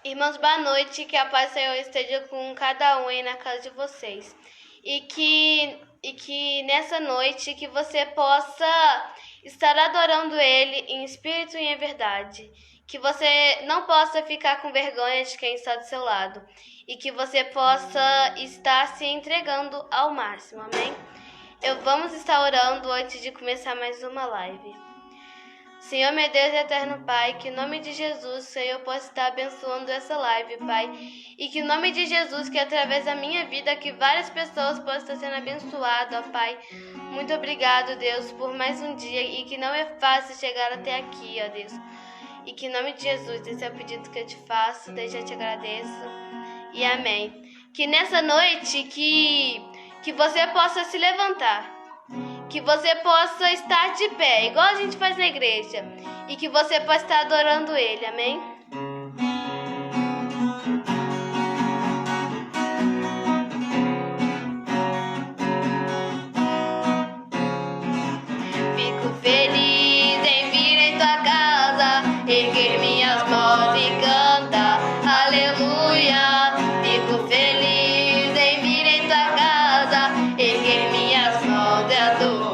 Irmãos, boa noite, que a paz do Senhor esteja com cada um aí na casa de vocês. E que nessa noite que você possa estar adorando Ele em espírito e em verdade. Que você não possa ficar com vergonha de quem está do seu lado. E que você possa estar se entregando ao máximo, amém? Vamos estar orando antes de começar mais uma live. Senhor, meu Deus e eterno Pai, que em nome de Jesus, o Senhor possa estar abençoando essa live, Pai. E que em nome de Jesus, que através da minha vida, que várias pessoas possam estar sendo abençoadas, ó Pai. Muito obrigado, Deus, por mais um dia e que não é fácil chegar até aqui, ó Deus. E que em nome de Jesus, esse é o pedido que eu te faço, desde já te agradeço. E amém. Que nessa noite, que você possa se levantar. Que você possa estar de pé, igual a gente faz na igreja. E que você possa estar adorando Ele, amém? Fico feliz em vir em tua casa, erguer minhas mãos e cantar, aleluia. Fico feliz em vir em tua casa, erguer minhas mãos e adorar.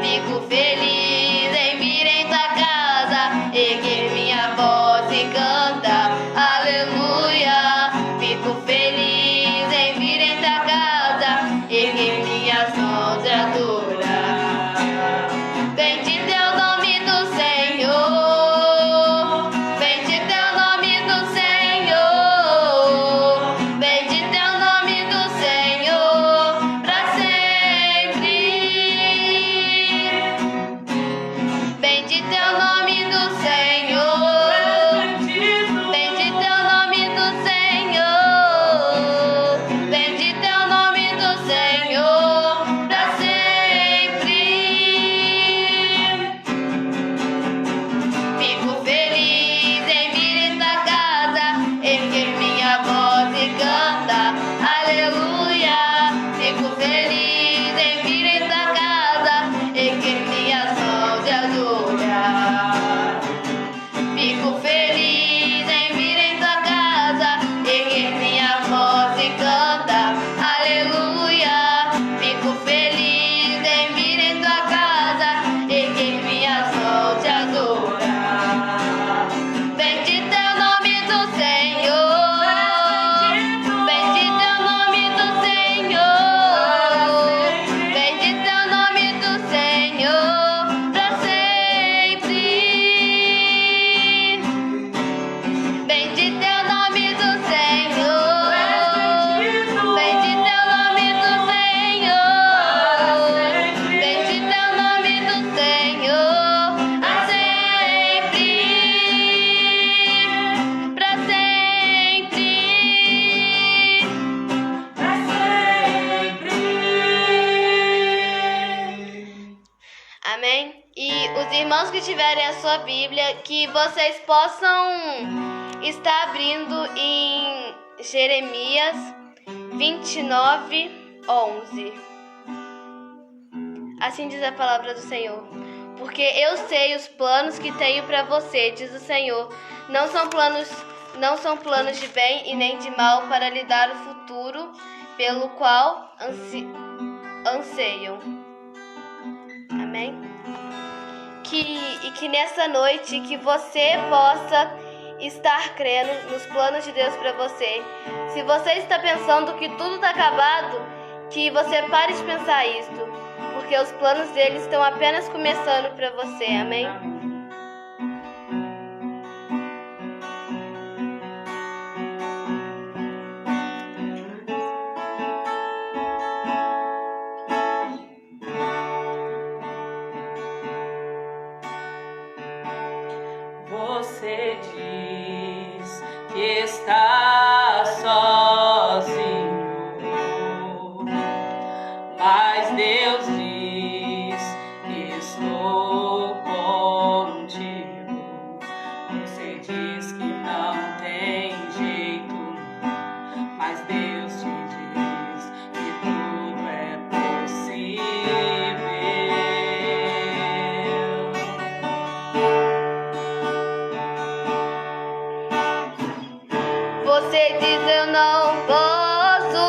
Fico feliz em vir em tua casa, erguer minha voz e cantar, aleluia. Fico feliz em vir em tua casa, erguer minhas mãos e adorar. Bendito é o nome do Senhor, bendito é o nome do Senhor, bendito é o nome do Senhor para sempre. Bendito é o nome do Senhor, bendito é o nome do Senhor, bendito é o nome do Senhor para sempre. Fico feliz em vir em tua casa, erguer minha voz e cantar, aleluia. Fico feliz em vir em tua casa, erguer minhas mãos e adorar. Fico feliz em vir em tua casa, erguer minha voz e cantar, aleluia. Fico feliz em vir em tua casa, erguer minhas mãos e adorar. Bendito é o nome do Senhor, bendito é o nome do Senhor, bendito é o nome do Senhor para sempre. Bendito é o nome do Senhor, bendito é o nome do Senhor, bendito é o nome do Senhor a sempre, para sempre, para sempre. Amém? E os irmãos que tiverem a sua Bíblia, que vocês possam estar abrindo em Jeremias 29:11. Assim diz a palavra do Senhor. Porque eu sei os planos que tenho para você, diz o Senhor. Não são planos de bem e nem de mal, para lhe dar o futuro pelo qual anseiam. Amém? Que nessa noite que você possa estar crendo nos planos de Deus para você. Se você está pensando que tudo está acabado, que você pare de pensar isto, porque os planos dele estão apenas começando para você. Amém? Você diz que está sozinho, mas Deus diz: estou contigo. Você diz que não tem jeito, mas Deus te diz que tudo é possível. Você diz eu não posso,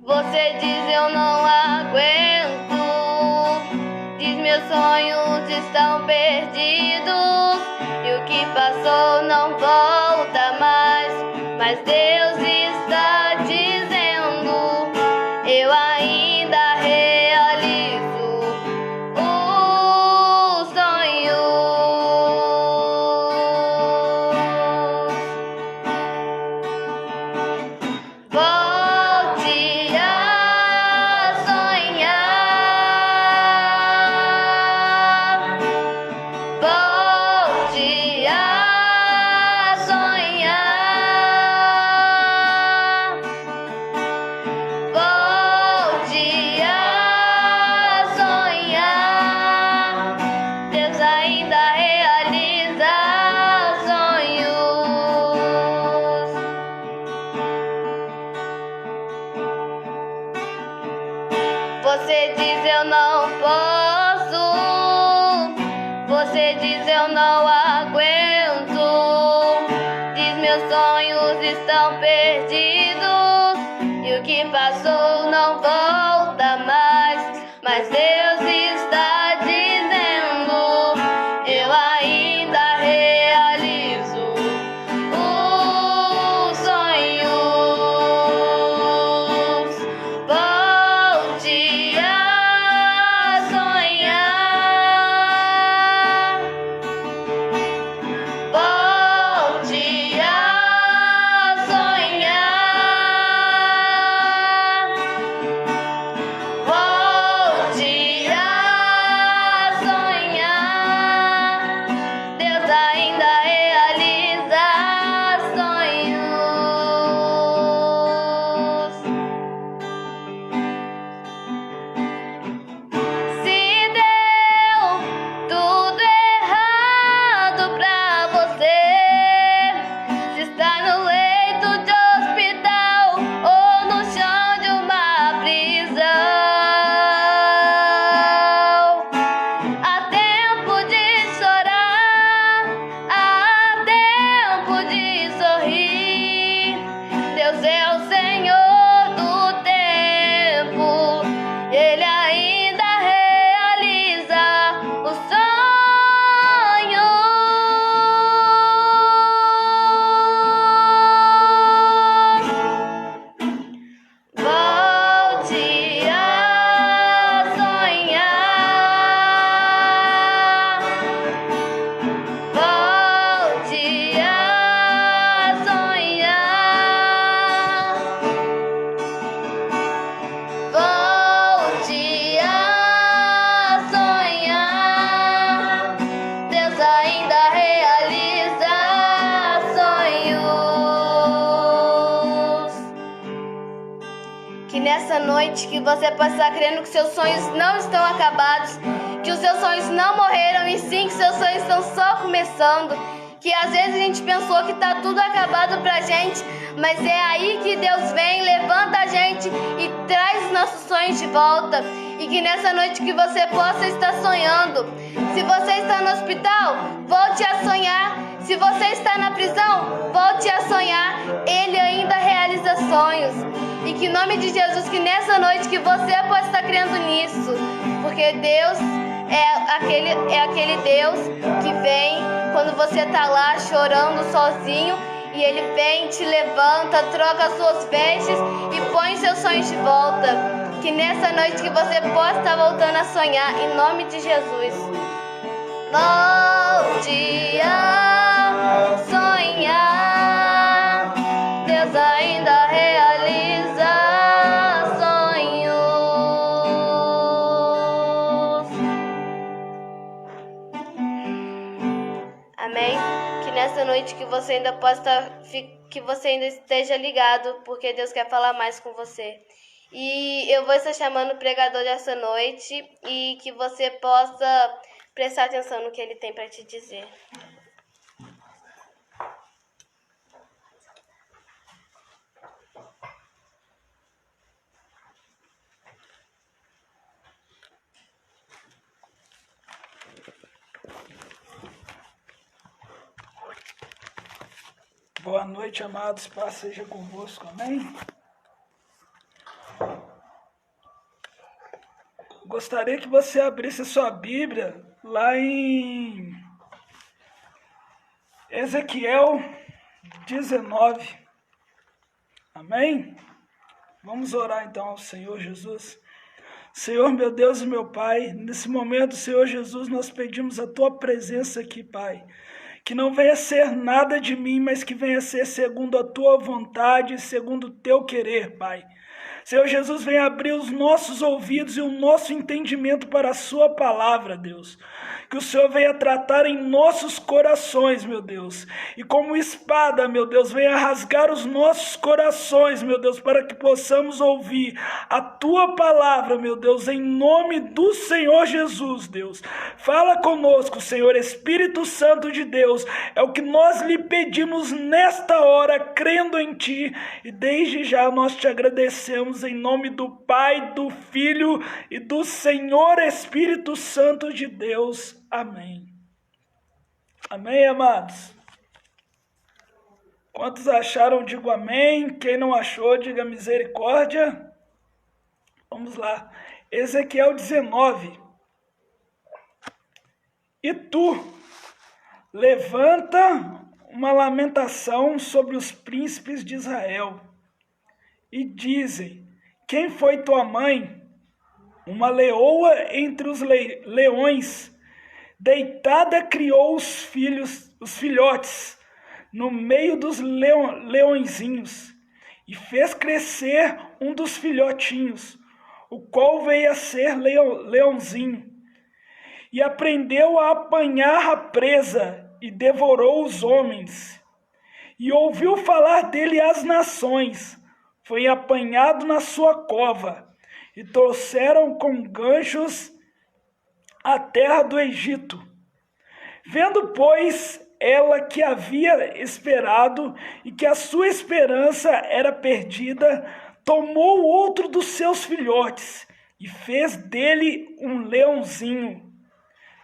você diz eu não aguento, diz meus sonhos estão perdidos e o que passou não volta mais, mas Deus está dizendo, eu ainda realizo os sonhos. Volte a sonhar, volte a sonhar, volte a sonhar. Deus ainda realiza sonhos. Você diz eu não posso, você diz eu não aguento, diz meus sonhos estão perdidos e o que passou não volta mais, mas Deus está dizendo, eu ainda realizo os sonhos. Volte a sonhar, volte a sonhar, volte a sonhar. Deus ainda realiza sonhos. Se deu tudo errado pra você, se está no leito de hospital ou no chão de uma prisão, há tempo de chorar, há tempo de sorrir. Deus é o Senhor do tempo, Ele ainda realiza os sonhos. Volte a sonhar, volte a sonhar, volte a sonhar. Deus ainda realiza sonhos. Que nessa noite que você possa estar crendo que seus sonhos não estão acabados, que os seus sonhos não morreram e sim que seus sonhos estão só começando. Que às vezes a gente pensou que tá tudo acabado pra gente, mas é aí que Deus vem, levanta a gente e traz os nossos sonhos de volta. E que nessa noite que você possa estar sonhando. Se você está no hospital, volte a sonhar. Se você está na prisão, volte a sonhar. Ele ainda realiza sonhos. E que em nome de Jesus, que nessa noite que você possa estar crendo nisso. Porque Deus é aquele Deus que vem quando você está lá chorando sozinho. E Ele vem, te levanta, troca as suas vestes e põe seus sonhos de volta. Que nessa noite que você possa estar voltando a sonhar, em nome de Jesus. Volte a sonhar, Deus ainda realiza sonhos. Amém? Que nessa noite que você ainda possa que você ainda esteja ligado, porque Deus quer falar mais com você. E eu vou estar chamando o pregador dessa noite e que você possa prestar atenção no que ele tem para te dizer. Boa noite, amados. Paz seja convosco. Amém? Gostaria que você abrisse sua Bíblia lá em Ezequiel 19. Amém? Vamos orar então ao Senhor Jesus. Senhor, meu Deus e meu Pai, nesse momento, Senhor Jesus, nós pedimos a Tua presença aqui, Pai. Que não venha ser nada de mim, mas que venha ser segundo a Tua vontade, segundo o Teu querer, Pai. Senhor Jesus, venha abrir os nossos ouvidos e o nosso entendimento para a Sua palavra, Deus. Que o Senhor venha tratar em nossos corações, meu Deus. E como espada, meu Deus, venha rasgar os nossos corações, meu Deus, para que possamos ouvir a Tua palavra, meu Deus, em nome do Senhor Jesus, Deus. Fala conosco, Senhor, Espírito Santo de Deus. É o que nós lhe pedimos nesta hora, crendo em Ti. E desde já nós te agradecemos em nome do Pai, do Filho e do Senhor Espírito Santo de Deus. Amém. Amém, amados? Quantos acharam, digo amém. Quem não achou, diga misericórdia. Vamos lá. Ezequiel 19. E tu, levanta uma lamentação sobre os príncipes de Israel. E dizem, quem foi tua mãe? Uma leoa entre os leões. Deitada criou os filhotes, no meio dos leõezinhos, e fez crescer um dos filhotinhos, o qual veio a ser leãozinho, e aprendeu a apanhar a presa, e devorou os homens, e ouviu falar dele as nações, foi apanhado na sua cova, e trouxeram com ganchos a terra do Egito. Vendo, pois, ela que havia esperado e que a sua esperança era perdida, tomou outro dos seus filhotes e fez dele um leãozinho.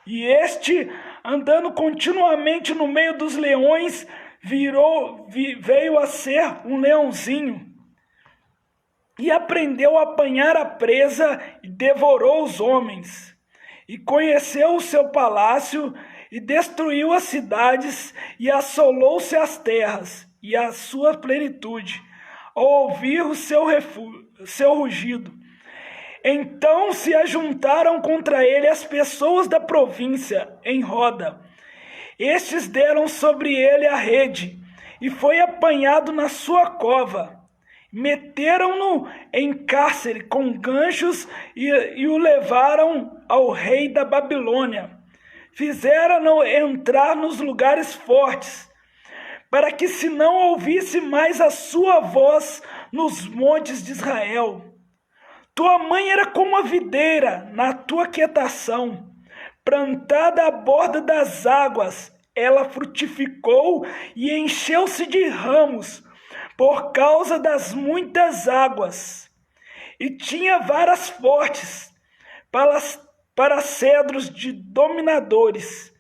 E este, andando continuamente no meio dos leões, veio a ser um leãozinho. E aprendeu a apanhar a presa e devorou os homens. E conheceu o seu palácio, e destruiu as cidades, e assolou-se as terras, e a sua plenitude, ao ouvir o seu rugido. Então se ajuntaram contra ele as pessoas da província, em roda. Estes deram sobre ele a rede, e foi apanhado na sua cova. Meteram-no em cárcere com ganchos e o levaram ao rei da Babilônia. Fizeram-no entrar nos lugares fortes, para que se não ouvisse mais a sua voz nos montes de Israel. Tua mãe era como a videira na tua quietação, plantada à borda das águas, ela frutificou e encheu-se de ramos, por causa das muitas águas, e tinha varas fortes para cedros de dominadores,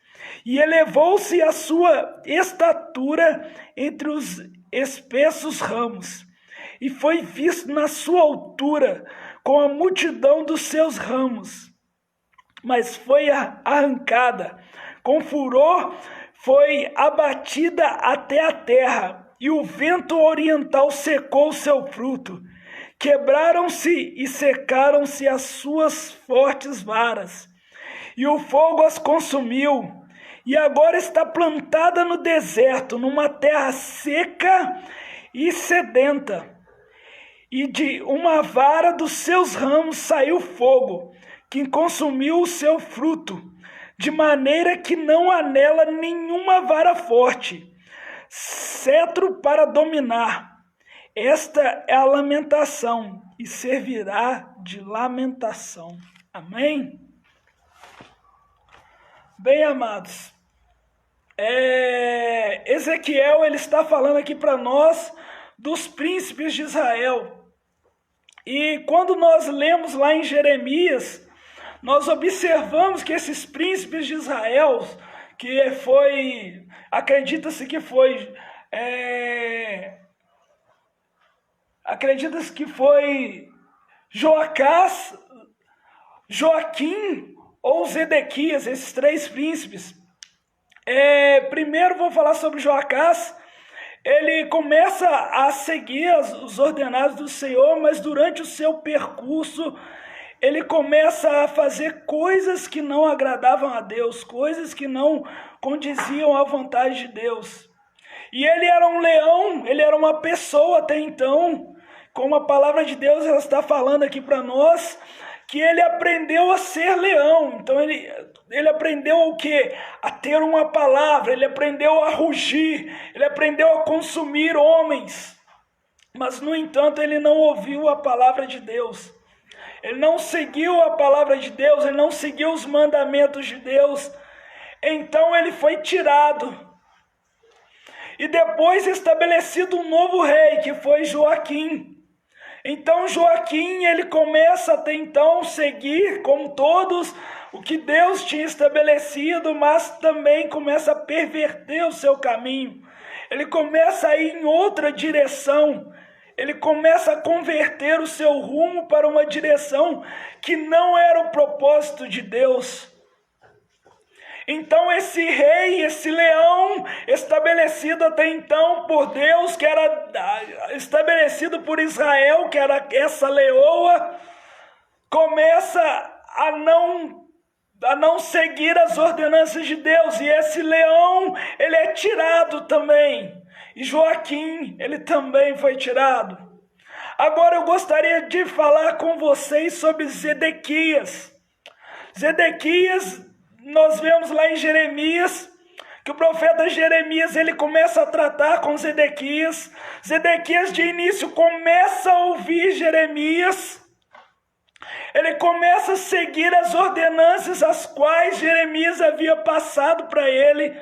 e elevou-se a sua estatura entre os espessos ramos, e foi visto na sua altura com a multidão dos seus ramos, mas foi arrancada, com furor foi abatida até a terra, e o vento oriental secou o seu fruto. Quebraram-se e secaram-se as suas fortes varas, e o fogo as consumiu, e agora está plantada no deserto, numa terra seca e sedenta. E de uma vara dos seus ramos saiu fogo, que consumiu o seu fruto, de maneira que não há nela nenhuma vara forte, cetro para dominar. Esta é a lamentação, e servirá de lamentação. Amém? Bem, amados, Ezequiel ele está falando aqui para nós dos príncipes de Israel. E quando nós lemos lá em Jeremias, nós observamos que esses príncipes de Israel, que acredita-se que foi acredita-se que foi Joacás, Joaquim ou Zedequias, esses três príncipes. Primeiro vou falar sobre Joacás. Ele começa a seguir os ordenados do Senhor, mas durante o seu percurso, ele começa a fazer coisas que não agradavam a Deus, coisas que não condiziam à vontade de Deus. E ele era um leão, ele era uma pessoa até então, como a palavra de Deus ela está falando aqui para nós, que ele aprendeu a ser leão. Então ele aprendeu o quê? A ter uma palavra, ele aprendeu a rugir, ele aprendeu a consumir homens. Mas, no entanto, ele não ouviu a palavra de Deus. Ele não seguiu a palavra de Deus, ele não seguiu os mandamentos de Deus. Então ele foi tirado. E depois estabelecido um novo rei, que foi Joaquim. Então Joaquim, ele começa até então seguir, como todos, o que Deus tinha estabelecido, mas também começa a perverter o seu caminho. Ele começa a ir em outra direção. Ele começa a converter o seu rumo para uma direção que não era o propósito de Deus. Então esse rei, esse leão, estabelecido até então por Deus, que era estabelecido por Israel, que era essa leoa, começa a não seguir as ordenanças de Deus. E esse leão, ele é tirado também. E Joaquim, ele também foi tirado. Agora eu gostaria de falar com vocês sobre Zedequias. Zedequias, nós vemos lá em Jeremias, que o profeta Jeremias, ele começa a tratar com Zedequias. Zedequias de início começa a ouvir Jeremias. Ele começa a seguir as ordenanças as quais Jeremias havia passado para ele.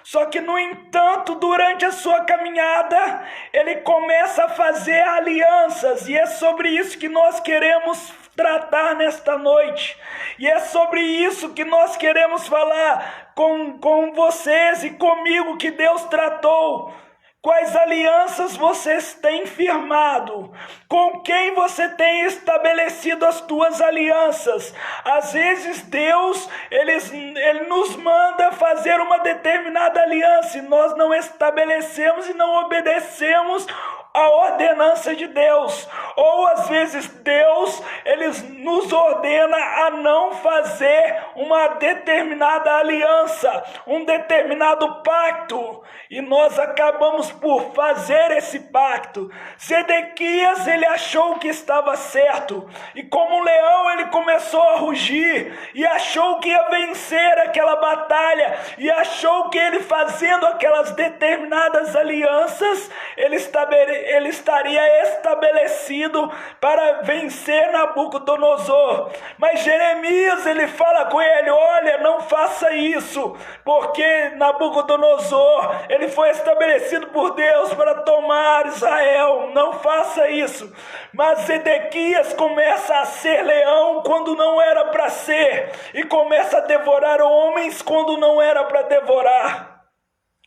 Só que, no entanto, durante a sua caminhada, ele começa a fazer alianças. E é sobre isso que nós queremos tratar nesta noite. E é sobre isso que nós queremos falar com vocês e comigo, que Deus tratou. Quais alianças vocês têm firmado? Com quem você tem estabelecido as tuas alianças? Às vezes Deus, ele nos manda fazer uma determinada aliança e nós não estabelecemos e não obedecemos a ordenança de Deus. Ou às vezes Deus, ele nos ordena a não fazer uma determinada aliança, um determinado pacto, e nós acabamos por fazer esse pacto. Zedequias, ele achou que estava certo, e como um leão ele começou a rugir, e achou que ia vencer aquela batalha, e achou que ele fazendo aquelas determinadas alianças, ele estaria estabelecido para vencer Nabucodonosor. Mas Jeremias, ele fala com ele: olha, não faça isso, porque Nabucodonosor, ele foi estabelecido por Deus para tomar Israel, não faça isso. Mas Zedequias começa a ser leão quando não era para ser, e começa a devorar homens quando não era para devorar.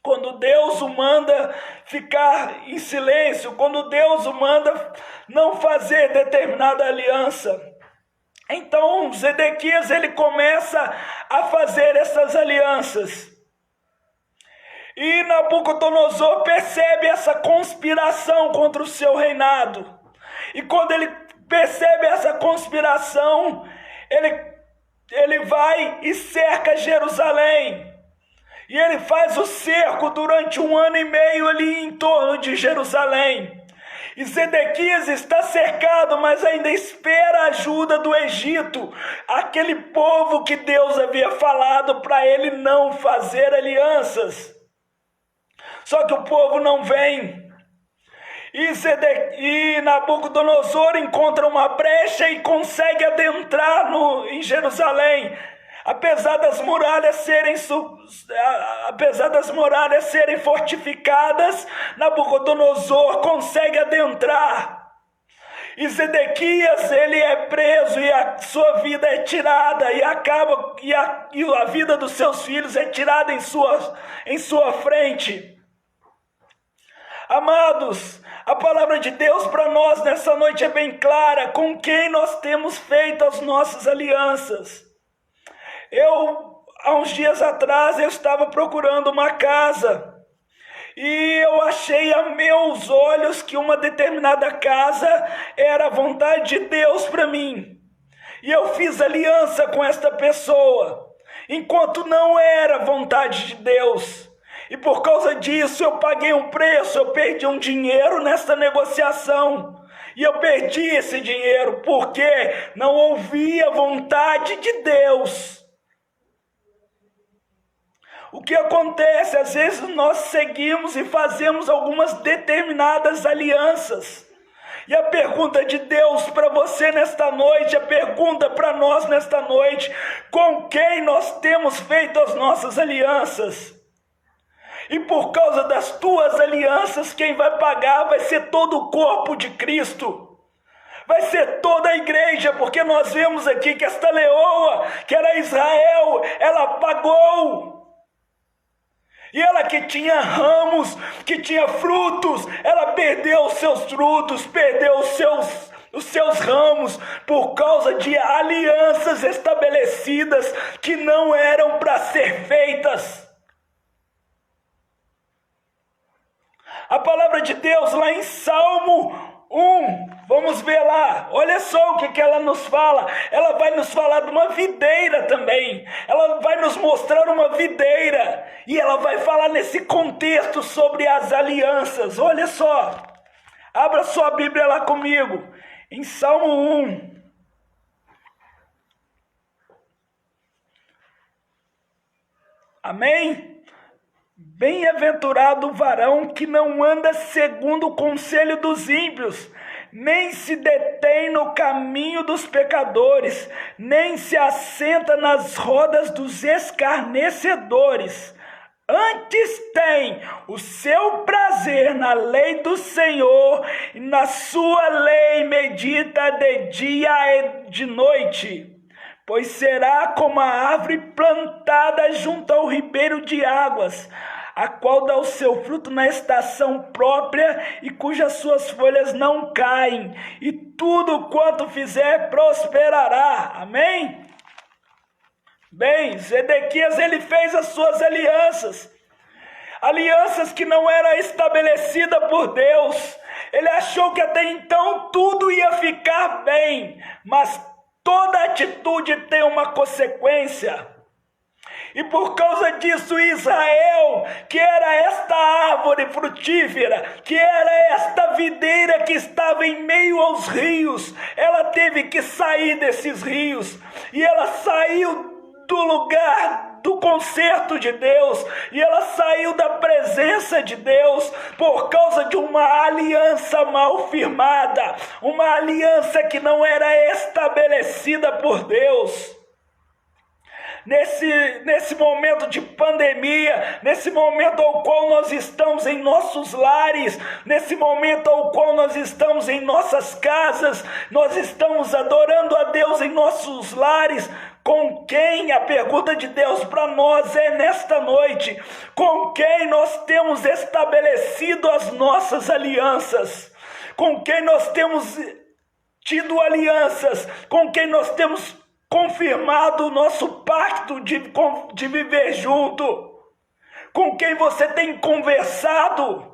Quando Deus o manda ficar em silêncio, quando Deus o manda não fazer determinada aliança. Então Zedequias, ele começa a fazer essas alianças. E Nabucodonosor percebe essa conspiração contra o seu reinado. E quando ele percebe essa conspiração, ele vai e cerca Jerusalém. E ele faz o cerco durante 1 ano e meio ali em torno de Jerusalém. E Zedequias está cercado, mas ainda espera a ajuda do Egito, aquele povo que Deus havia falado para ele não fazer alianças. Só que o povo não vem. E Nabucodonosor encontra uma brecha e consegue adentrar em Jerusalém. Apesar das muralhas serem fortificadas, Nabucodonosor consegue adentrar. E Zedequias, ele é preso e a sua vida é tirada, e a vida dos seus filhos é tirada em sua frente. Amados, a palavra de Deus para nós nessa noite é bem clara, com quem nós temos feito as nossas alianças. Há uns dias atrás, eu estava procurando uma casa e eu achei a meus olhos que uma determinada casa era a vontade de Deus para mim. E eu fiz aliança com esta pessoa, enquanto não era vontade de Deus. E por causa disso eu paguei um preço, eu perdi um dinheiro nessa negociação. E eu perdi esse dinheiro porque não ouvi a vontade de Deus. O que acontece? Às vezes nós seguimos e fazemos algumas determinadas alianças. E a pergunta de Deus para você nesta noite, a pergunta para nós nesta noite, com quem nós temos feito as nossas alianças? E por causa das tuas alianças, quem vai pagar vai ser todo o corpo de Cristo. Vai ser toda a igreja, porque nós vemos aqui que esta leoa, que era Israel, ela pagou. E ela que tinha ramos, que tinha frutos, ela perdeu os seus frutos, perdeu os seus ramos, por causa de alianças estabelecidas que não eram para ser feitas. A palavra de Deus lá em Salmo 1, vamos ver lá, olha só o que ela nos fala. Ela vai nos falar de uma videira também, ela vai nos mostrar uma videira, e ela vai falar nesse contexto sobre as alianças. Olha só, abra sua Bíblia lá comigo, em Salmo 1. Amém? Bem-aventurado o varão que não anda segundo o conselho dos ímpios, nem se detém no caminho dos pecadores, nem se assenta nas rodas dos escarnecedores. Antes tem o seu prazer na lei do Senhor, e na sua lei medita de dia e de noite. Pois será como a árvore plantada junto ao ribeiro de águas, a qual dá o seu fruto na estação própria e cujas suas folhas não caem, e tudo quanto fizer prosperará. Amém? Bem, Zedequias, ele fez as suas alianças, alianças que não era estabelecida por Deus. Ele achou que até então tudo ia ficar bem, mas toda atitude tem uma consequência. E por causa disso, Israel, que era esta árvore frutífera, que era esta videira que estava em meio aos rios, ela teve que sair desses rios. E ela saiu do lugar do concerto de Deus, e ela saiu da presença de Deus por causa de uma aliança mal firmada, uma aliança que não era estabelecida por Deus. Nesse momento de pandemia, nesse momento ao qual nós estamos em nossos lares, nesse momento ao qual nós estamos em nossas casas, nós estamos adorando a Deus em nossos lares. Com quem? A pergunta de Deus para nós é nesta noite: com quem nós temos estabelecido as nossas alianças? Com quem nós temos tido alianças? Com quem nós temos confirmado o nosso pacto de viver junto? Com quem você tem conversado?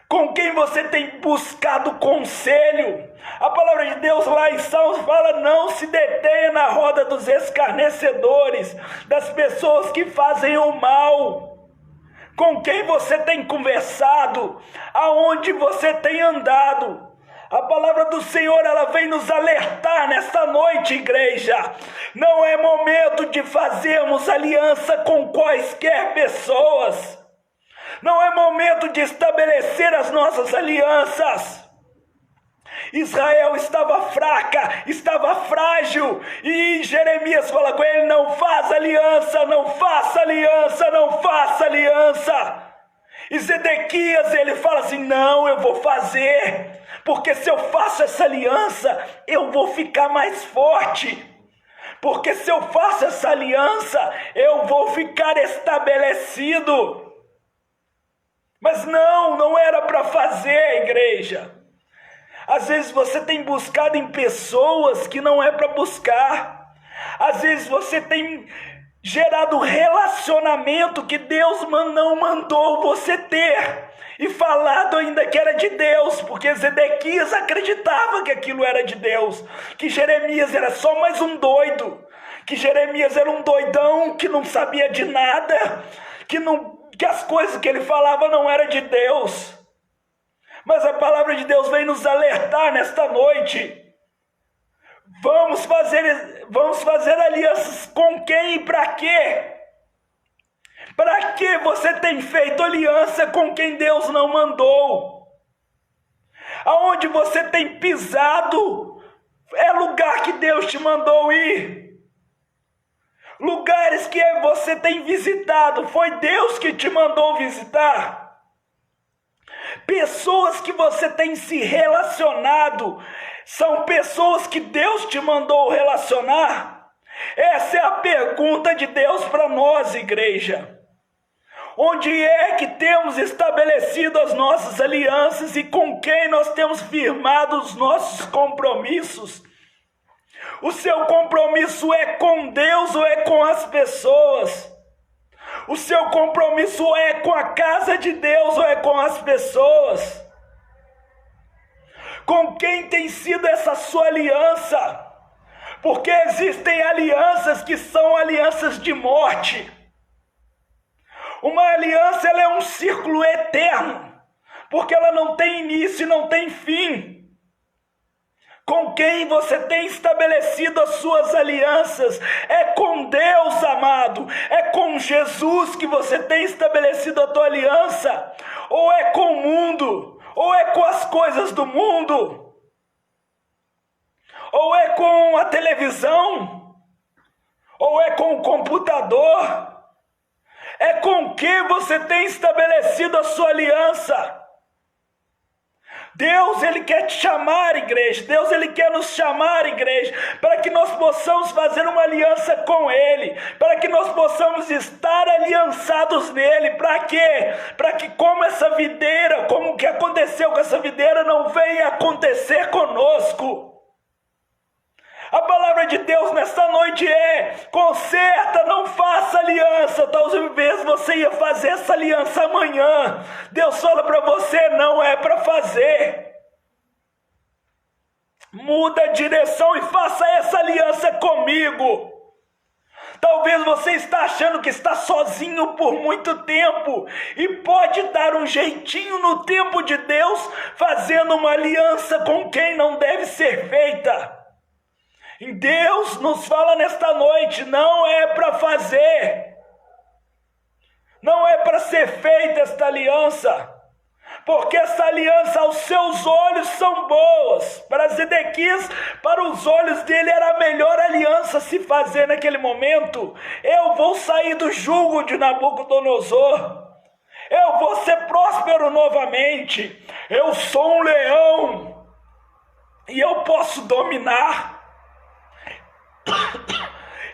Com quem você tem buscado conselho? A palavra de Deus lá em Salmos fala: não se detenha na roda dos escarnecedores, das pessoas que fazem o mal. Com quem você tem conversado? Aonde você tem andado? A palavra do Senhor, ela vem nos alertar nesta noite, igreja. Não é momento de fazermos aliança com quaisquer pessoas. Não é momento de estabelecer as nossas alianças. Israel estava fraca, estava frágil, e Jeremias fala com ele: não faça aliança, não faça aliança, não faça aliança. E Zedequias, ele fala assim: não, eu vou fazer, porque se eu faço essa aliança, eu vou ficar mais forte. Porque se eu faço essa aliança, eu vou ficar estabelecido. Mas não era para fazer, igreja. Às vezes você tem buscado em pessoas que não é para buscar. Às vezes você tem gerado relacionamento que Deus não mandou você ter. E falado ainda que era de Deus, porque Zedequias acreditava que aquilo era de Deus. Que Jeremias era só mais um doido. Que Jeremias era um doidão que não sabia de nada. Que as coisas que ele falava não eram de Deus. Mas a palavra de Deus vem nos alertar nesta noite. Vamos fazer alianças com quem e para quê? Para que você tem feito aliança com quem Deus não mandou? Aonde você tem pisado é lugar que Deus te mandou ir. Lugares que você tem visitado, foi Deus que te mandou visitar. Pessoas que você tem se relacionado, são pessoas que Deus te mandou relacionar? Essa é a pergunta de Deus para nós, igreja. Onde é que temos estabelecido as nossas alianças e com quem nós temos firmado os nossos compromissos? O seu compromisso é com Deus ou é com as pessoas? O seu compromisso é com a casa de Deus ou é com as pessoas? Com quem tem sido essa sua aliança? Porque existem alianças que são alianças de morte. Uma aliança, ela é um círculo eterno, porque ela não tem início e não tem fim. Com quem você tem estabelecido as suas alianças? É com Deus, amado? É com Jesus que você tem estabelecido a tua aliança? Ou é com o mundo? Ou é com as coisas do mundo? Ou é com a televisão? Ou é com o computador? É com que você tem estabelecido a sua aliança? Deus, Ele quer te chamar, igreja. Deus, Ele quer nos chamar, igreja, para que nós possamos fazer uma aliança com Ele, para que nós possamos estar aliançados nele. Para quê? Para que como essa videira, como o que aconteceu com essa videira, não venha acontecer conosco. A palavra de Deus nesta noite é: conserta, não faça aliança. Talvez você ia fazer essa aliança amanhã. Deus fala para você: não é para fazer. Muda a direção e faça essa aliança comigo. Talvez você está achando que está sozinho por muito tempo e pode dar um jeitinho no tempo de Deus, fazendo uma aliança com quem não deve ser feita. E Deus nos fala nesta noite: não é para fazer, não é para ser feita esta aliança, porque essa aliança aos seus olhos são boas. Para Zedequias, para os olhos dele era a melhor aliança a se fazer naquele momento. Eu vou sair do jugo de Nabucodonosor, eu vou ser próspero novamente, eu sou um leão e eu posso dominar.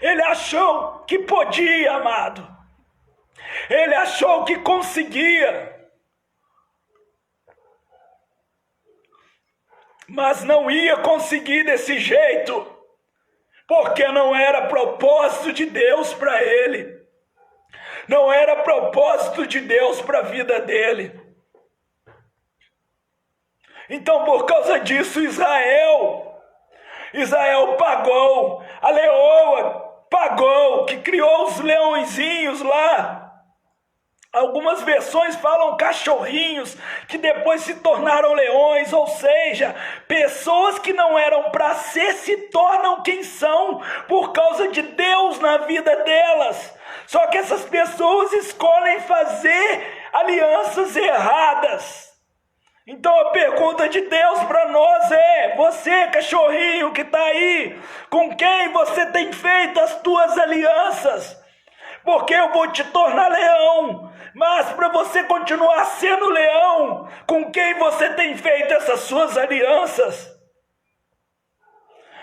Ele achou que podia, amado. Ele achou que conseguia. Mas não ia conseguir desse jeito, porque não era propósito de Deus para ele. Não era propósito de Deus para a vida dele. Então, por causa disso, Israel pagou, a leoa pagou, que criou os leõezinhos lá. Algumas versões falam cachorrinhos, que depois se tornaram leões, ou seja, pessoas que não eram para ser, se tornam quem são, por causa de Deus na vida delas. Só que essas pessoas escolhem fazer alianças erradas. Então a pergunta de Deus para nós é: você, cachorrinho que está aí, com quem você tem feito as tuas alianças? Porque eu vou te tornar leão, mas para você continuar sendo leão, com quem você tem feito essas suas alianças?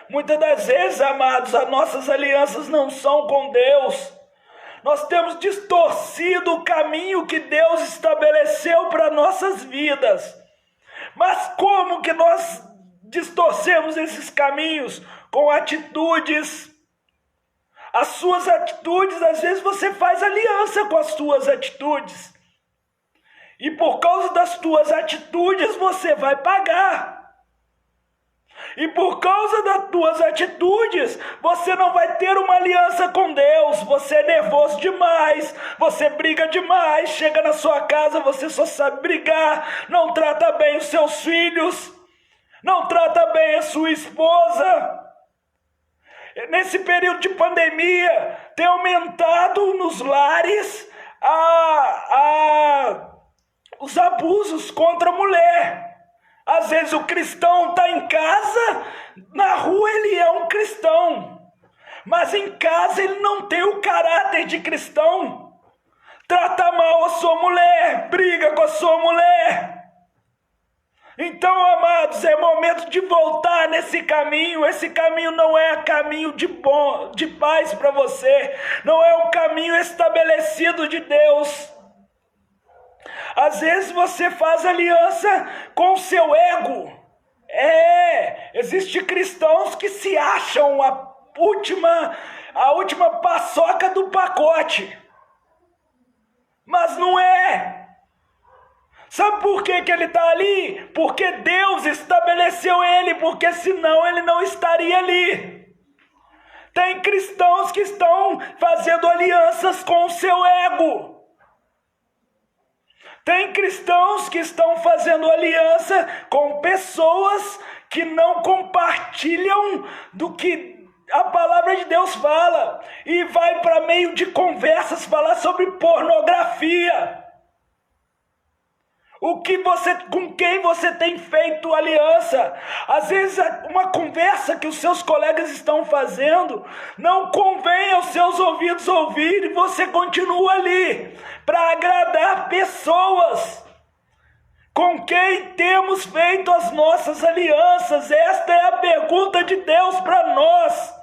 Muitas das vezes, amados, as nossas alianças não são com Deus. nós temos distorcido o caminho que Deus estabeleceu para nossas vidas. Mas como que nós distorcemos esses caminhos? Com atitudes. As suas atitudes, às vezes você faz aliança com as suas atitudes. E por causa das tuas atitudes você vai pagar. E por causa das tuas atitudes, você não vai ter uma aliança com Deus. Você é nervoso demais, você briga demais, chega na sua casa, você só sabe brigar, não trata bem os seus filhos, não trata bem a sua esposa. Nesse período de pandemia, tem aumentado nos lares os abusos contra a mulher. Às vezes o cristão está em casa, na rua ele é um cristão, mas em casa ele não tem o caráter de cristão. Trata mal a sua mulher, briga com a sua mulher. Então, amados, é momento de voltar nesse caminho. Esse caminho não é caminho de paz para você, não é um caminho estabelecido de Deus. Às vezes você faz aliança com o seu ego. Existem cristãos que se acham a última paçoca do pacote. Mas não é. Sabe por que ele está ali? Porque Deus estabeleceu ele, porque senão ele não estaria ali. Tem cristãos que estão fazendo alianças com o seu ego. Tem cristãos que estão fazendo aliança com pessoas que não compartilham do que a palavra de Deus fala. E vai para meio de conversas falar sobre pornografia. Com quem você tem feito aliança? Às vezes uma conversa que os seus colegas estão fazendo não convém aos seus ouvidos ouvir e você continua ali para agradar pessoas. Com quem temos feito as nossas alianças? Esta é a pergunta de Deus para nós.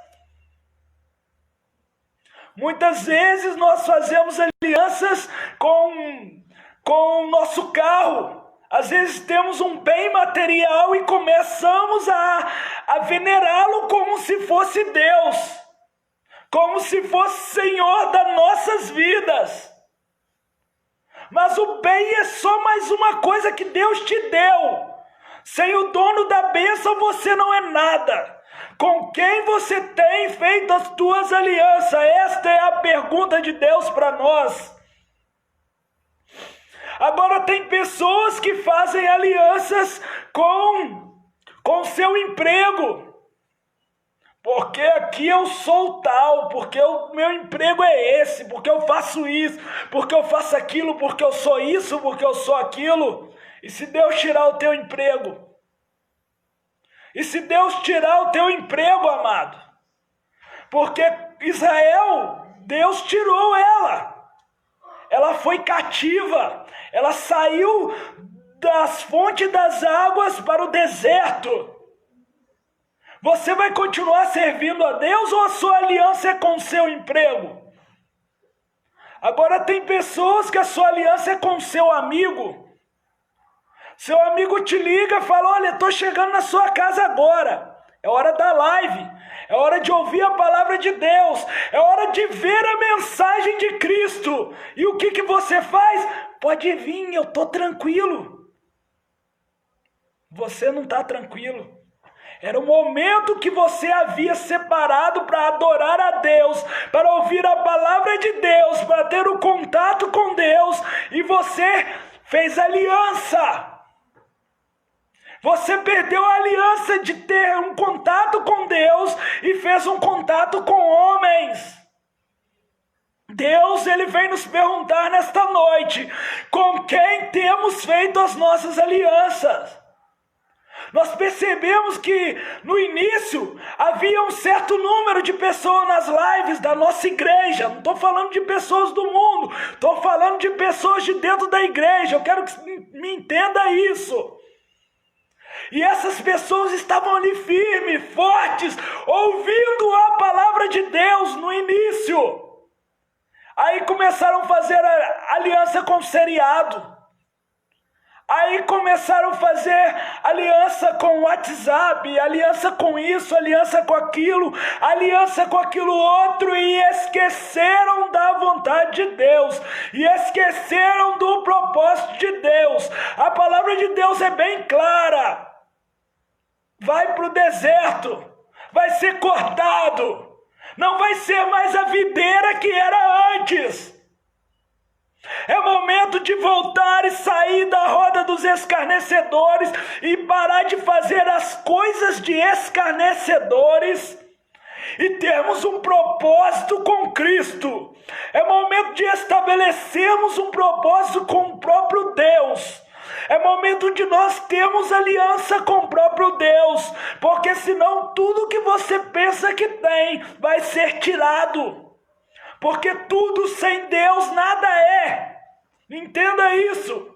Muitas vezes nós fazemos alianças com o nosso carro. Às vezes temos um bem material e começamos a venerá-lo como se fosse Deus, como se fosse Senhor das nossas vidas. Mas o bem é só mais uma coisa que Deus te deu. Sem o dono da bênção você não é nada. Com quem você tem feito as tuas alianças? Esta é a pergunta de Deus para nós. Agora tem pessoas que fazem alianças com seu emprego. Porque aqui eu sou tal, porque o meu emprego é esse, porque eu faço isso, porque eu faço aquilo, porque eu sou isso, porque eu sou aquilo. E se Deus tirar o teu emprego? E se Deus tirar o teu emprego, amado? Porque Israel, Deus tirou ela. Ela foi cativa. Ela saiu das fontes das águas para o deserto. Você vai continuar servindo a Deus ou a sua aliança é com o seu emprego? Agora tem pessoas que a sua aliança é com o seu amigo. Seu amigo te liga e fala: olha, estou chegando na sua casa agora. É hora da live. É hora de ouvir a palavra de Deus. É hora de ver a mensagem de Cristo. E o que você faz? Pode vir, eu estou tranquilo. Você não está tranquilo. Era o momento que você havia separado para adorar a Deus, para ouvir a palavra de Deus, para ter o contato com Deus. E você fez aliança. Você perdeu a aliança de ter um contato com Deus e fez um contato com homens. Deus, Ele vem nos perguntar nesta noite, com quem temos feito as nossas alianças? Nós percebemos que no início havia um certo número de pessoas nas lives da nossa igreja. Não estou falando de pessoas do mundo, estou falando de pessoas de dentro da igreja. Eu quero que me entenda isso. E essas pessoas estavam ali firmes, fortes, ouvindo a palavra de Deus no início. Aí começaram a fazer aliança com o seriado. Aí começaram a fazer aliança com o WhatsApp, aliança com isso, aliança com aquilo outro, e esqueceram da vontade de Deus, e esqueceram do propósito de Deus. A palavra de Deus é bem clara. Vai para o deserto, vai ser cortado, não vai ser mais a videira que era antes. É momento de voltar e sair da roda dos escarnecedores e parar de fazer as coisas de escarnecedores e termos um propósito com Cristo. É momento de estabelecermos um propósito com o próprio Deus. É momento de nós termos aliança com o próprio Deus, porque senão tudo que você pensa que tem vai ser tirado. Porque tudo sem Deus nada é. Entenda isso.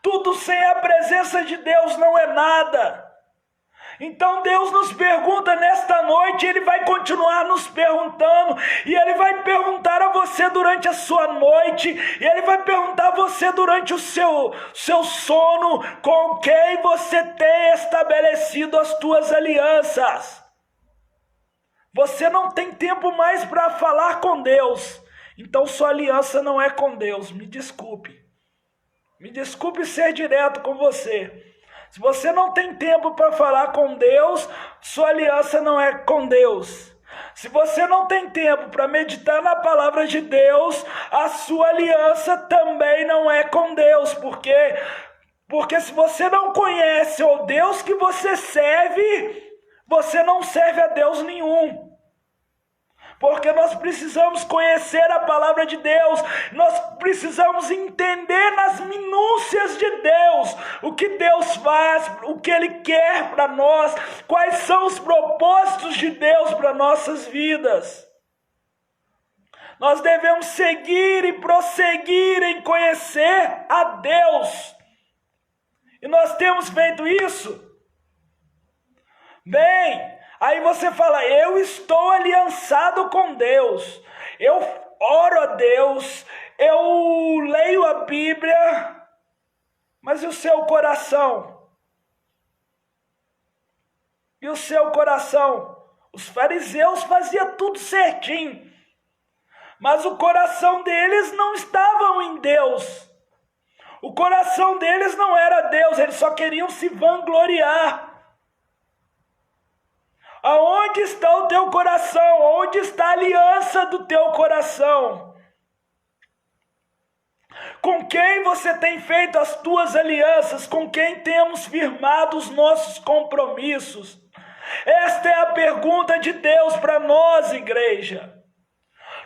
Tudo sem a presença de Deus não é nada. Então Deus nos pergunta nesta noite, Ele vai continuar nos perguntando, e Ele vai perguntar a você durante a sua noite, e Ele vai perguntar a você durante o seu sono, com quem você tem estabelecido as tuas alianças. Você não tem tempo mais para falar com Deus. Então sua aliança não é com Deus. Me desculpe. Me desculpe ser direto com você. Se você não tem tempo para falar com Deus, sua aliança não é com Deus. Se você não tem tempo para meditar na palavra de Deus, a sua aliança também não é com Deus. Porque se você não conhece o Deus que você serve, você não serve a Deus nenhum. Porque nós precisamos conhecer a palavra de Deus, nós precisamos entender nas minúcias de Deus, o que Deus faz, o que Ele quer para nós, quais são os propósitos de Deus para nossas vidas. Nós devemos seguir e prosseguir em conhecer a Deus. E nós temos feito isso? Bem, aí você fala, eu estou aliançado com Deus, eu oro a Deus, eu leio a Bíblia, mas e o seu coração? E o seu coração? Os fariseus faziam tudo certinho, mas o coração deles não estava em Deus. O coração deles não era Deus, eles só queriam se vangloriar. Aonde está o teu coração? Onde está a aliança do teu coração? Com quem você tem feito as tuas alianças? Com quem temos firmado os nossos compromissos? Esta é a pergunta de Deus para nós, igreja.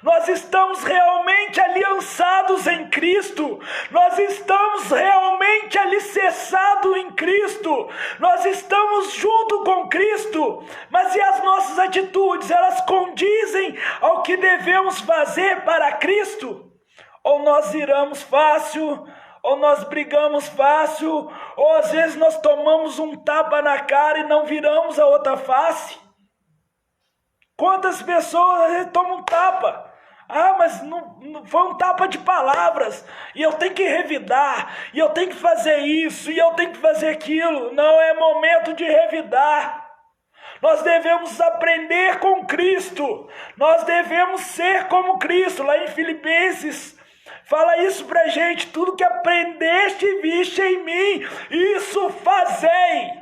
Nós estamos realmente aliançados em Cristo, nós estamos realmente alicerçados em Cristo, nós estamos junto com Cristo, mas e as nossas atitudes, elas condizem ao que devemos fazer para Cristo? Ou nós iramos fácil, ou nós brigamos fácil, ou às vezes nós tomamos um tapa na cara e não viramos a outra face? Quantas pessoas às vezes tomam um tapa? Ah, mas não foi um tapa de palavras, e eu tenho que revidar, e eu tenho que fazer isso, e eu tenho que fazer aquilo. Não é momento de revidar. Nós devemos aprender com Cristo, nós devemos ser como Cristo. Lá em Filipenses fala isso pra gente, tudo que aprendeste e viste em mim, isso fazei.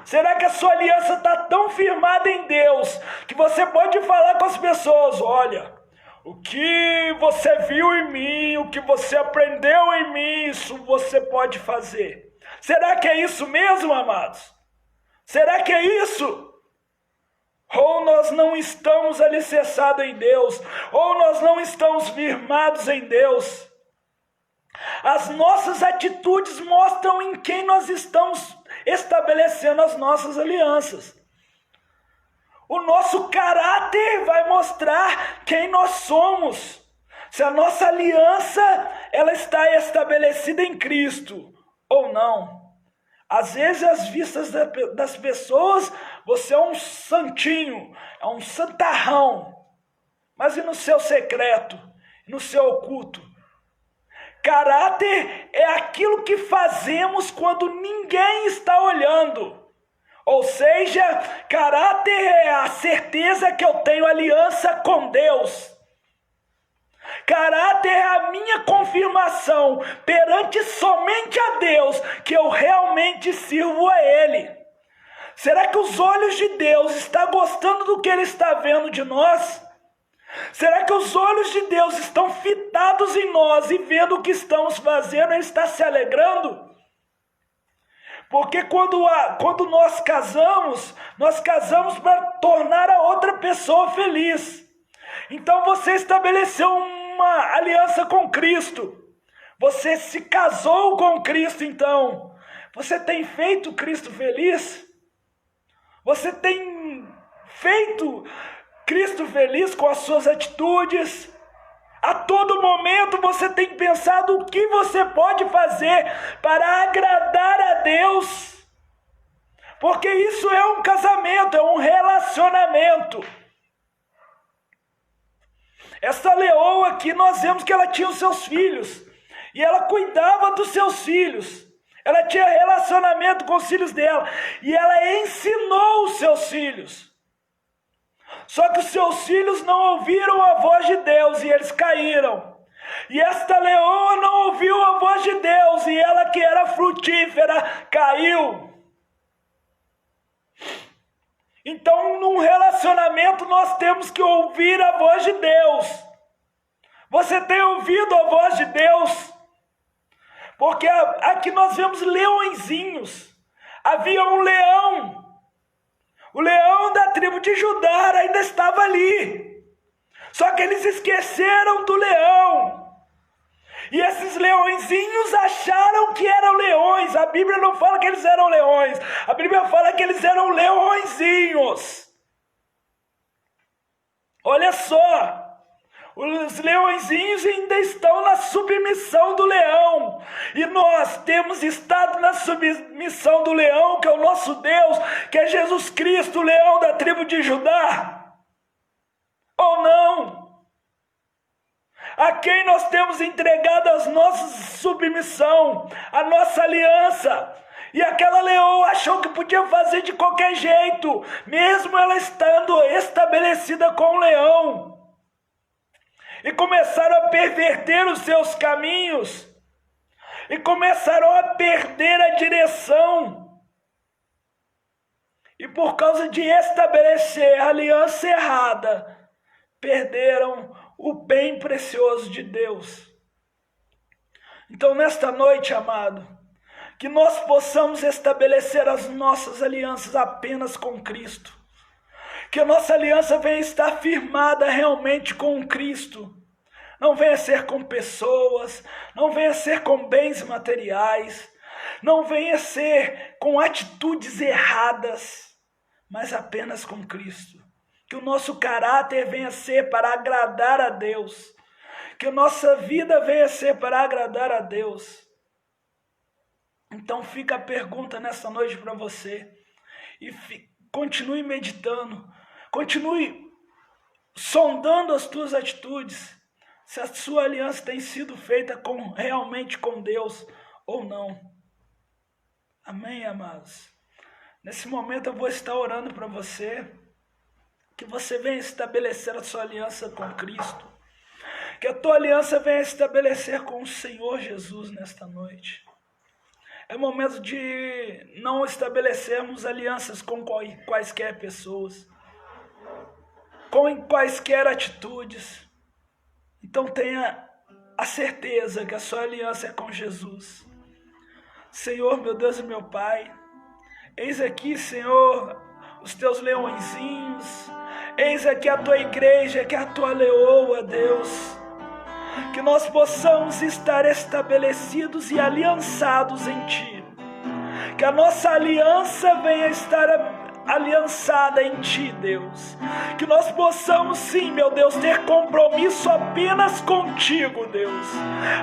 Será que a sua aliança está tão firmada em Deus, que você pode falar com as pessoas, olha, o que você viu em mim, o que você aprendeu em mim, isso você pode fazer. Será que é isso mesmo, amados? Será que é isso? Ou nós não estamos alicerçados em Deus, ou nós não estamos firmados em Deus. As nossas atitudes mostram em quem nós estamos estabelecendo as nossas alianças. O nosso caráter vai mostrar quem nós somos. Se a nossa aliança ela está estabelecida em Cristo ou não. Às vezes, às vistas das pessoas, você é um santinho, é um santarrão. mas e no seu secreto, no seu oculto? Caráter é aquilo que fazemos quando ninguém está olhando. Ou seja, caráter é a certeza que eu tenho aliança com Deus. Caráter é a minha confirmação perante somente a Deus que eu realmente sirvo a Ele. Será que os olhos de Deus estão gostando do que Ele está vendo de nós? Será que os olhos de Deus estão fitados em nós e vendo o que estamos fazendo, Ele está se alegrando? Porque quando nós casamos para tornar a outra pessoa feliz. Então você estabeleceu uma aliança com Cristo. Você se casou com Cristo, então. Você tem feito Cristo feliz? Você tem feito Cristo feliz com as suas atitudes? A todo momento você tem pensado o que você pode fazer para agradar a Deus? Porque isso é um casamento, é um relacionamento. Essa leoa aqui, nós vemos que ela tinha os seus filhos. E ela cuidava dos seus filhos. Ela tinha relacionamento com os filhos dela. E ela ensinou os seus filhos. Só que os seus filhos não ouviram a voz de Deus e eles caíram. E esta leoa não ouviu a voz de Deus e ela, que era frutífera, caiu. Então, num relacionamento, nós temos que ouvir a voz de Deus. Você tem ouvido a voz de Deus? Porque aqui nós vemos leõezinhos. Havia um leão. O leão da tribo de Judá ainda estava ali. Só que eles esqueceram do leão. E esses leõezinhos acharam que eram leões. A Bíblia não fala que eles eram leões. A Bíblia fala que eles eram leõezinhos. Olha só. Os leõezinhos ainda estão na submissão do leão. E nós temos estado na submissão do leão, que é o nosso Deus, que é Jesus Cristo, o leão da tribo de Judá. Ou não? A quem nós temos entregado a nossa submissão, a nossa aliança. E aquela leoa achou que podia fazer de qualquer jeito, mesmo ela estando estabelecida com o leão. E começaram a perverter os seus caminhos. E começaram a perder a direção. E por causa de estabelecer a aliança errada, perderam o bem precioso de Deus. Então, nesta noite, amado, que nós possamos estabelecer as nossas alianças apenas com Cristo. Que a nossa aliança venha estar firmada realmente com Cristo. Não venha ser com pessoas, não venha ser com bens materiais, não venha ser com atitudes erradas, mas apenas com Cristo. Que o nosso caráter venha ser para agradar a Deus. Que a nossa vida venha ser para agradar a Deus. Então fica a pergunta nessa noite para você. E continue meditando. Continue sondando as tuas atitudes. Se a sua aliança tem sido feita realmente com Deus ou não. Amém, amados? Nesse momento eu vou estar orando para você. Que você venha estabelecer a sua aliança com Cristo. Que a tua aliança venha estabelecer com o Senhor Jesus nesta noite. É momento de não estabelecermos alianças com quaisquer pessoas. Com quaisquer atitudes. Então tenha a certeza que a sua aliança é com Jesus. Senhor, meu Deus e meu Pai, eis aqui, Senhor, os teus leõezinhos, eis aqui a tua igreja, que é a tua leoa, Deus. Que nós possamos estar estabelecidos e aliançados em Ti. Que a nossa aliança venha estar aliançada em Ti, Deus. Que nós possamos sim, meu Deus, ter compromisso apenas contigo, Deus.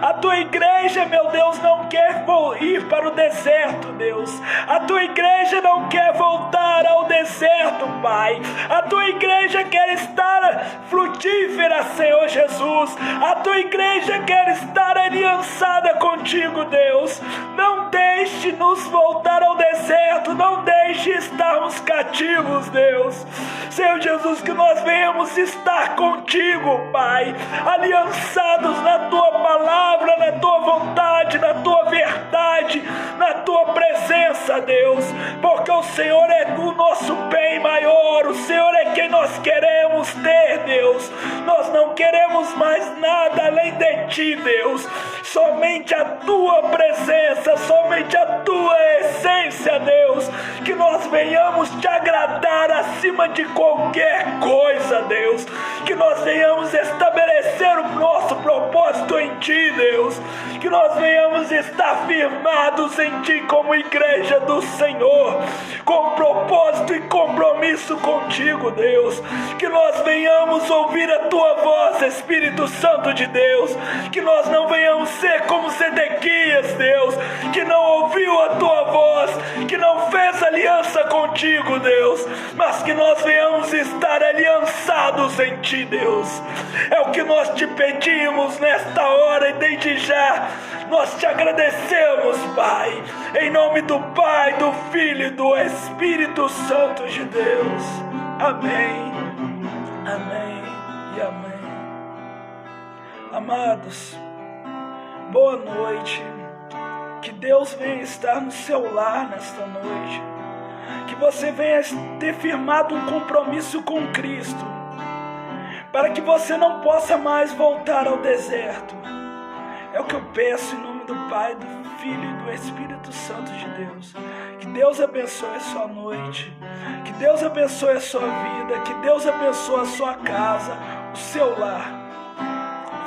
A Tua igreja, meu Deus, não quer ir para o deserto, Deus. A Tua igreja não quer voltar ao deserto, Pai. A Tua igreja quer estar frutífera, Senhor Jesus. A Tua igreja quer estar aliançada contigo, Deus. Não deixe nos voltar ao deserto, não deixe estarmos cativos, Deus. Senhor Jesus, que nós venhamos estar contigo, Pai, aliançados na Tua palavra, na Tua vontade, na Tua verdade, na Tua presença, Deus, porque o Senhor é o nosso bem maior, o Senhor é quem nós queremos ter, Deus. Nós não queremos mais nada além de Ti, Deus. Somente a Tua presença, somente a Tua essência, Deus. Que nós venhamos Te agradar acima de qualquer coisa, Deus. Que nós venhamos estabelecer o nosso propósito em Ti, Deus. Que nós venhamos estar firmados em Ti como igreja do Senhor, com propósito e compromisso contigo, Deus. Que nós venhamos ouvir a Tua voz, Espírito Santo de Deus. Que nós não venhamos ser como Zedequias, Deus, que não ouviu a Tua voz, que não fez aliança contigo, Deus, mas que nós venhamos estar aliançados em Ti, Deus. É o que nós Te pedimos nesta hora e desde já nós Te agradecemos, Pai, em nome do Pai, do Filho e do Espírito Santo de Deus. Amém, amém e amém. Amados, boa noite. Que Deus venha estar no seu lar nesta noite. Que você venha ter firmado um compromisso com Cristo, para que você não possa mais voltar ao deserto. É o que eu peço em nome do Pai, do Filho e do Espírito Santo de Deus. Que Deus abençoe a sua noite. Que Deus abençoe a sua vida. Que Deus abençoe a sua casa, o seu lar.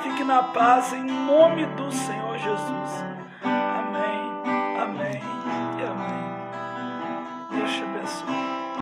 Fique na paz em nome do Senhor Jesus. Amém, amém e amém. Deus te abençoe.